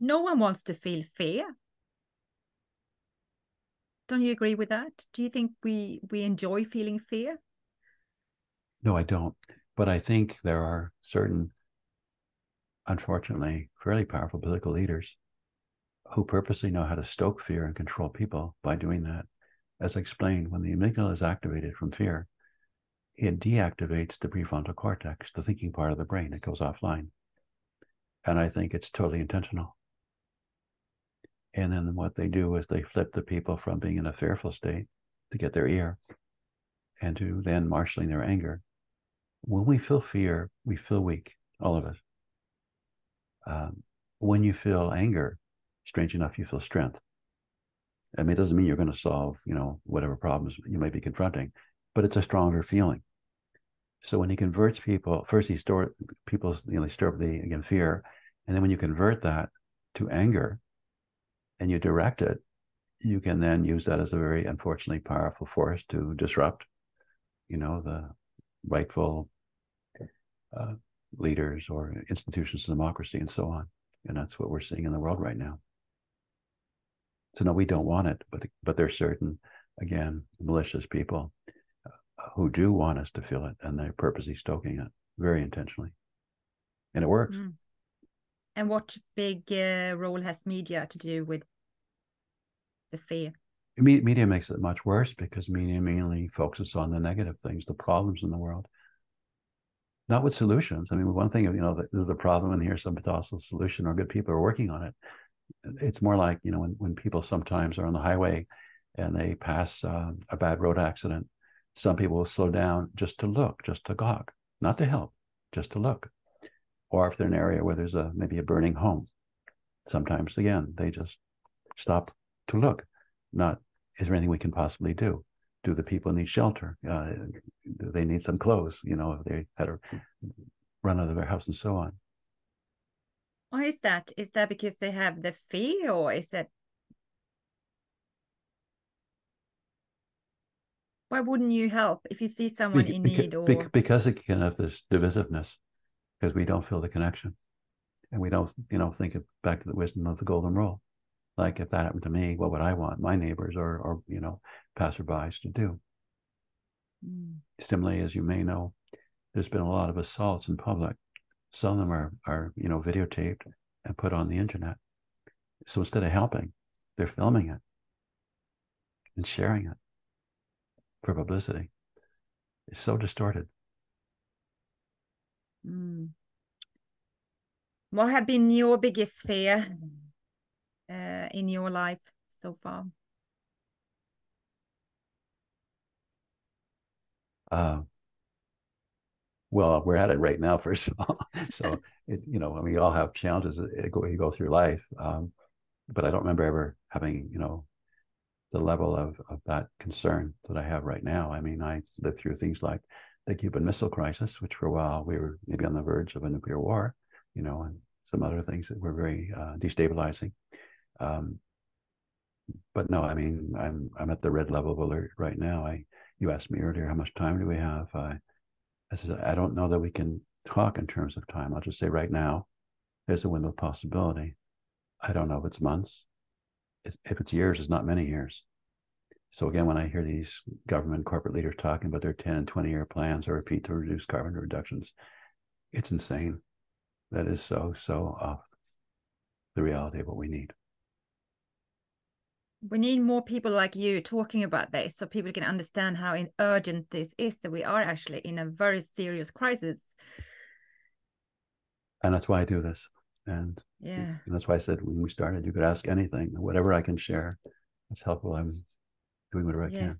No one wants to feel fear. Don't you agree with that? Do you think we enjoy feeling fear? No, I don't. But I think there are certain, unfortunately, fairly powerful political leaders who purposely know how to stoke fear and control people by doing that. As I explained, when the amygdala is activated from fear, it deactivates the prefrontal cortex, the thinking part of the brain. It goes offline. And I think it's totally intentional. And then what they do is they flip the people from being in a fearful state to get their ear and to then marshaling their anger. When we feel fear, we feel weak, all of us. When you feel anger, strange enough, you feel strength. I mean, it doesn't mean you're going to solve, whatever problems you might be confronting, but it's a stronger feeling. So when he converts people, first he store people, they stir up the fear, and then when you convert that to anger, and you direct it, you can then use that as a very, unfortunately, powerful force to disrupt, the rightful leaders or institutions of democracy and so on. And that's what we're seeing in the world right now. So no, we don't want it, but there's certain, again, malicious people who do want us to feel it, and they're purposely stoking it very intentionally. And it works. And what big role has media to do with the fear? Media makes it much worse because media mainly focuses on the negative things, the problems in the world, not with solutions. I mean, one thing, there's a problem in here, but also a solution, or good people are working on it. It's more like, when people sometimes are on the highway and they pass a bad road accident, some people will slow down just to look, just to gawk, not to help, just to look. Or if they're in an area where there's maybe a burning home, sometimes again they just stop to look. Not, is there anything we can possibly do? Do the people need shelter? Do they need some clothes? If they had to run out of their house and so on. Why is that? Is that because they have the fear, or is it? Why wouldn't you help if you see someone in need? Or Because it can have this divisiveness, because we don't feel the connection, and we don't, think of back to the wisdom of the golden rule. Like, if that happened to me, what would I want my neighbors or passerbys to do? Similarly, as you may know, there's been a lot of assaults in public. Some of them are videotaped and put on the internet. So instead of helping, they're filming it and sharing it for publicity. It's so distorted. What have been your biggest fear in your life so far? Well, we're at it right now, first of all. So, we all have challenges you go through life. But I don't remember ever having, the level of that concern that I have right now. I mean, I lived through things like the Cuban Missile Crisis, which for a while we were maybe on the verge of a nuclear war, and some other things that were very destabilizing. But no, I mean, I'm at the red level of alert right now. You asked me earlier, how much time do we have? I said, I don't know that we can talk in terms of time. I'll just say right now, there's a window of possibility. I don't know if it's months. If it's years, it's not many years. So again, when I hear these government corporate leaders talking about their 10 and 20-year plans or repeat to reduce carbon reductions, it's insane. That is so off the reality of what we need. We need more people like you talking about this, so people can understand how urgent this is, that we are actually in a very serious crisis. And that's why I do this. And that's why I said when we started, you could ask anything, whatever I can share. It's helpful. I'm doing whatever I can.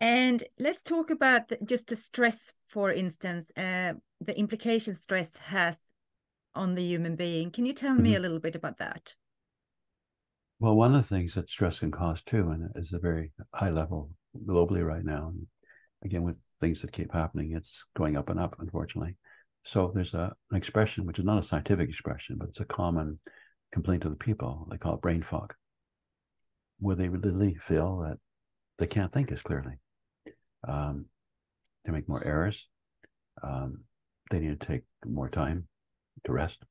And let's talk about just the stress, for instance, the implications stress has on the human being. Can you tell me a little bit about that? Well, one of the things that stress can cause too, and is a very high level globally right now, and again, with things that keep happening, it's going up and up, unfortunately. So there's an expression, which is not a scientific expression, but it's a common complaint of the people. They call it brain fog, where they really feel that they can't think as clearly. They make more errors. They need to take more time to rest.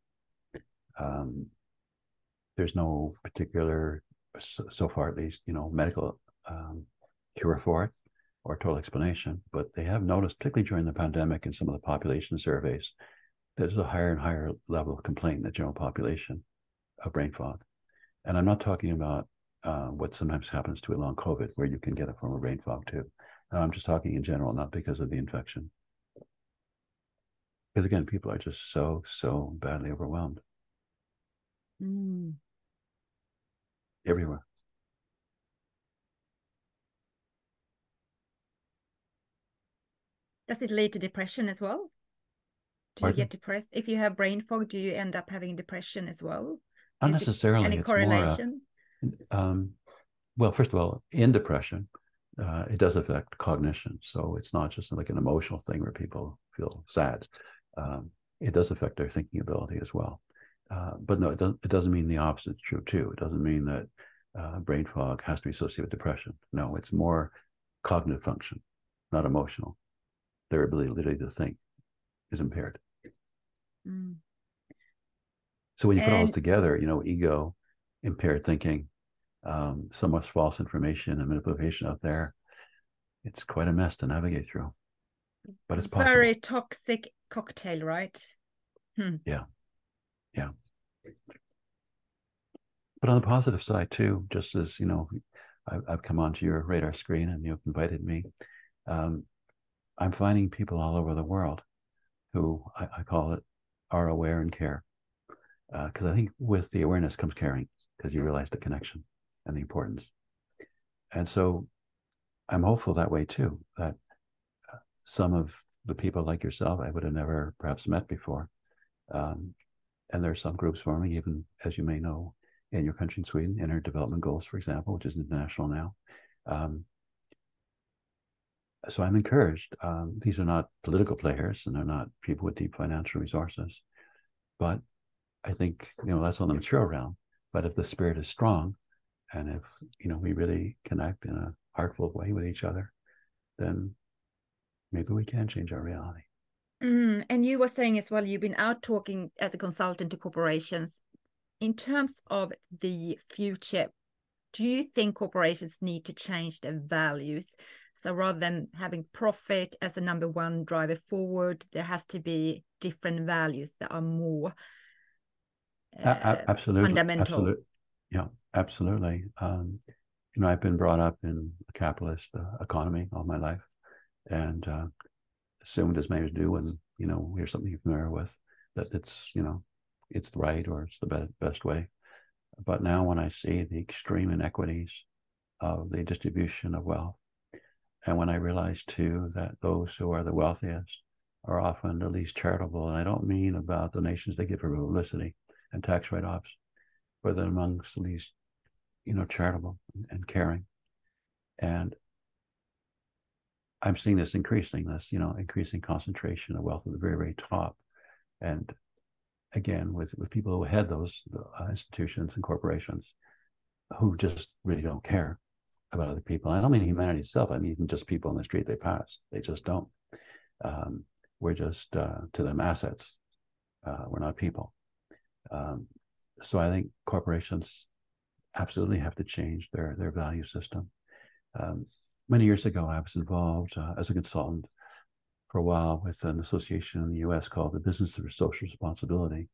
There's no particular, so far at least, medical cure for it or total explanation, but they have noticed, particularly during the pandemic and some of the population surveys, there's a higher and higher level of complaint in the general population of brain fog. And I'm not talking about what sometimes happens to it long COVID, where you can get a form of brain fog too. I'm just talking in general, not because of the infection. Because again, people are just so badly overwhelmed. Everywhere. Does it lead to depression as well? Do you get depressed? If you have brain fog, do you end up having depression as well? Not necessarily. Any correlation? Well, first of all, in depression, it does affect cognition. So it's not just like an emotional thing where people feel sad. It does affect their thinking ability as well. But no, it doesn't mean the opposite is true too. It doesn't mean that brain fog has to be associated with depression. No, it's more cognitive function, not emotional. Their ability to think is impaired. So when you put all this together, ego, impaired thinking, so much false information and manipulation out there, it's quite a mess to navigate through. But it's possible. Very toxic cocktail, right? Yeah. But on the positive side too, just as I've come onto your radar screen and you've invited me, I'm finding people all over the world who I call it are aware and care, because I think with the awareness comes caring, because you realize the connection and the importance. And so I'm hopeful that way too, that some of the people like yourself I would have never perhaps met before. And there are some groups forming, even as you may know, in your country in Sweden, Inner Development Goals, for example, which is international now. So I'm encouraged. These are not political players, and they're not people with deep financial resources. But I think, that's on the mature realm. But if the spirit is strong, and if, we really connect in a heartful way with each other, then maybe we can change our reality. And you were saying as well, you've been out talking as a consultant to corporations. In terms of the future, do you think corporations need to change their values? So rather than having profit as the number one driver forward, there has to be different values that are more Absolutely. fundamental. Absolutely. Yeah, absolutely. I've been brought up in a capitalist economy all my life, and assumed, as many do when, here's something you're familiar with, that it's, it's right or it's the best way. But now when I see the extreme inequities of the distribution of wealth, and when I realize too that those who are the wealthiest are often the least charitable, and I don't mean about donations they give for publicity and tax write-offs, but they're amongst the least, charitable and caring. And I'm seeing this increasing concentration of wealth at the very, very top. And again, with people who head those institutions and corporations who just really don't care about other people. I don't mean humanity itself. I mean even just people on the street they pass. They just don't. We're just, to them, assets. We're not people. So I think corporations absolutely have to change their value system. Many years ago, I was involved as a consultant for a while with an association in the US called the Business of Social Responsibility.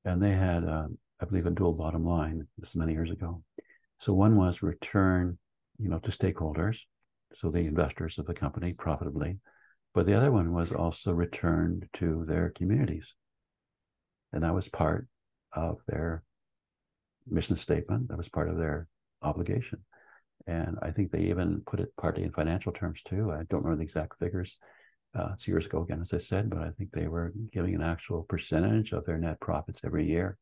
And they had, I believe, a dual bottom line. This is many years ago. So one was return, to stakeholders, so the investors of the company profitably. But the other one was also returned to their communities. And that was part of their mission statement. That was part of their obligation. And I think they even put it partly in financial terms too. I don't remember the exact figures. It's years ago again, as I said, but I think they were giving an actual percentage of their net profits every year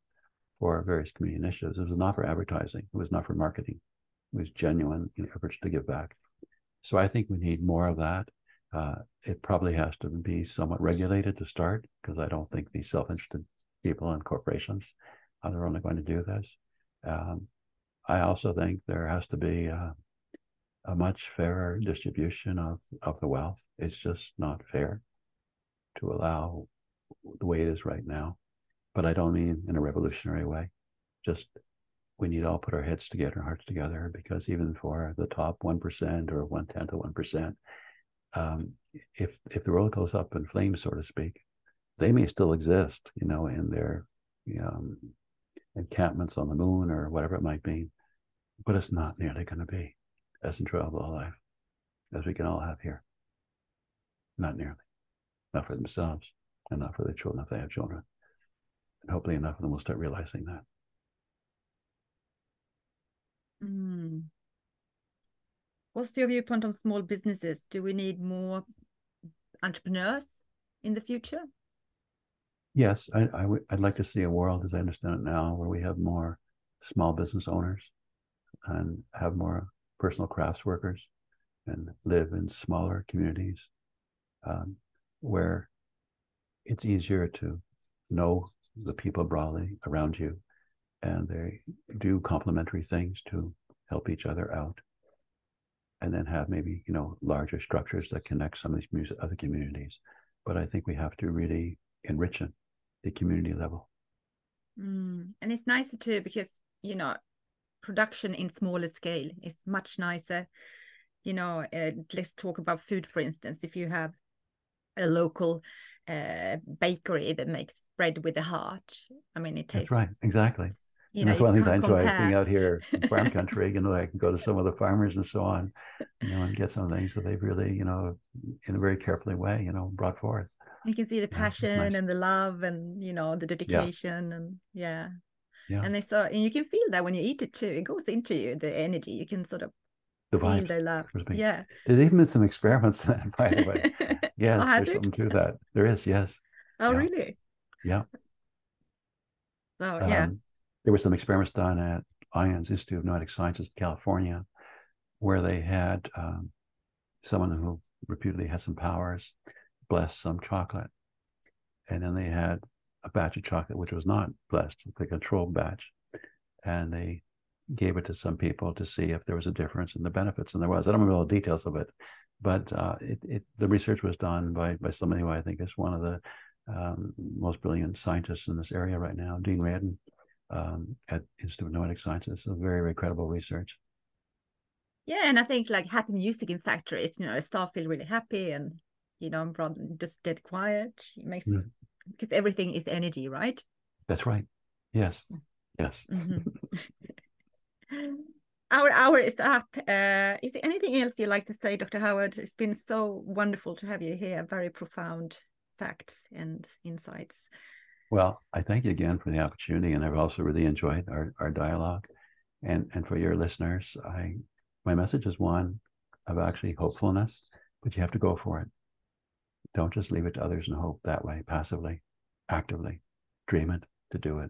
for various community initiatives. It was not for advertising. It was not for marketing. It was genuine efforts to give back. So I think we need more of that. It probably has to be somewhat regulated to start, because I don't think these self-interested people and corporations are only going to do this. I also think there has to be a much fairer distribution of the wealth. It's just not fair to allow the way it is right now. But I don't mean in a revolutionary way. Just we need to all put our heads together, hearts together, because even for the top 1% or 1/10 of 1%, if the world goes up in flames, so to speak, they may still exist, in their encampments on the moon or whatever it might be, but it's not nearly going to be as enjoyable a life as we can all have here. Not nearly. Not for themselves, and not for their children if they have children. And hopefully enough of them will start realizing that. What's your viewpoint on small businesses? Do we need more entrepreneurs in the future? Yes, I'd like to see a world, as I understand it now, where we have more small business owners and have more personal crafts workers and live in smaller communities where it's easier to know the people broadly around you, and they do complementary things to help each other out, and then have maybe larger structures that connect some of these other communities. But I think we have to really enrich it, the community level. And it's nicer too, because production in smaller scale is much nicer. Let's talk about food, for instance. If you have a local bakery that makes bread with a heart, I mean, it tastes. That's right, exactly. And that's one of the things I enjoy being out here in farm country. I can go to some of the farmers and so on, and get some things that they've really, in a very carefully way, brought forth. You can see the passion nice. and the love and, the dedication and Yeah. And you can feel that when you eat it too. It goes into you, the energy. You can sort of The feel vibes. their love. Yeah. There's even been some experiments in that, by the way. Yes, Oh, has there's it? something to that. There is, yes. Oh, Yeah. really? Yeah. Oh, yeah. There were some experiments done at IONS Institute of Noetic Sciences, California, where they had someone who reputedly had some powers bless some chocolate. And then they had a batch of chocolate which was not blessed, the controlled batch. And they gave it to some people to see if there was a difference in the benefits. And there was. I don't remember all the details of it, but the research was done by somebody who I think is one of the most brilliant scientists in this area right now, Dean Radin, at Institute of Noetic Sciences. So very, very credible research. Yeah, and I think like happy music in factories, staff feel really happy, and rather than just dead quiet. It makes because everything is energy, right? That's right. Yes. Yes. Mm-hmm. Our hour is up. Is there anything else you'd like to say, Dr. Howard? It's been so wonderful to have you here. Very profound facts and insights. Well, I thank you again for the opportunity, and I've also really enjoyed our dialogue. And for your listeners, my message is one of actually hopefulness, but you have to go for it. Don't just leave it to others and hope that way, passively, actively. Dream it to do it.